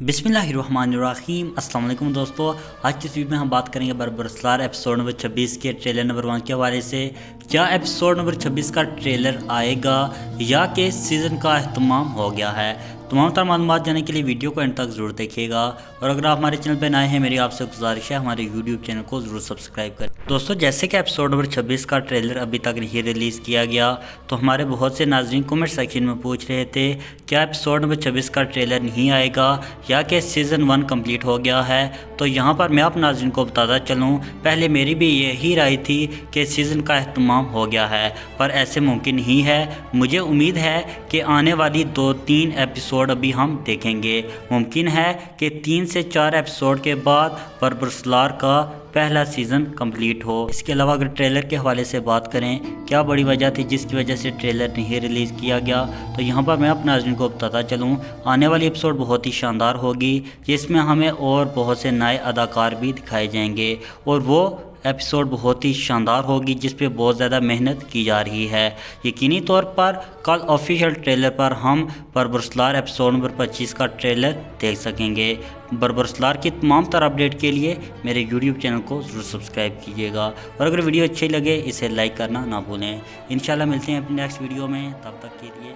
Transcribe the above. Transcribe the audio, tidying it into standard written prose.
बिस्मिल्लाहिर्रहमानिर्रहीम। अस्सलाम वालेकुम दोस्तों, आज की इस वीडियो में हम बात करेंगे बरबरसलार एपिसोड नंबर 26 के ट्रेलर नंबर 1 के हवाले से। क्या एपिसोड नंबर 26 का ट्रेलर आएगा या कि सीज़न का अहतमाम हो गया है? तमाम तर मालूमात जानने के लिए वीडियो को एंड तक ज़रूर देखिएगा, और अगर आप हमारे चैनल पर नए हैं मेरी आपसे गुजारिश है हमारे यूट्यूब चैनल को ज़रूर सब्सक्राइब करें। दोस्तों, जैसे कि एपिसोड नंबर 26 का ट्रेलर अभी तक नहीं रिलीज़ किया गया, तो हमारे बहुत से नाज़रीन कमेंट सेक्शन में पूछ रहे थे क्या एपिसोड नंबर 26 का ट्रेलर नहीं आएगा या कि सीज़न 1 कंप्लीट हो गया है। तो यहाँ पर मैं आप नाज़रीन को बताता चलूँ, पहले मेरी भी यही राय थी कि सीज़न का अहतमाम हो गया है, पर ऐसे मुमकिन नहीं है। मुझे उम्मीद है कि आने वाली 2-3 एपिसोड अभी हम देखेंगे। मुमकिन है कि 3 से 4 एपिसोड के बाद बरबरसलार का पहला सीज़न कंप्लीट हो। इसके अलावा अगर ट्रेलर के हवाले से बात करें, क्या बड़ी वजह थी जिसकी वजह से ट्रेलर नहीं रिलीज़ किया गया, तो यहाँ पर मैं अपने नाज़रीन को बताता चलूँ, आने वाली एपिसोड बहुत ही शानदार होगी, जिसमें हमें और बहुत से नए अदाकार भी दिखाए जाएंगे, और वो एपिसोड बहुत ही शानदार होगी जिस पे बहुत ज़्यादा मेहनत की जा रही है। यकीनी तौर पर कल ऑफिशियल ट्रेलर पर हम बरबरसलार एपिसोड नंबर 25 का ट्रेलर देख सकेंगे। बरबरसलार की तमाम तरह अपडेट के लिए मेरे यूट्यूब चैनल को ज़रूर सब्सक्राइब कीजिएगा, और अगर वीडियो अच्छी लगे इसे लाइक करना ना भूलें। इंशाल्लाह मिलते हैं अपने नेक्स्ट वीडियो में, तब तक के लिए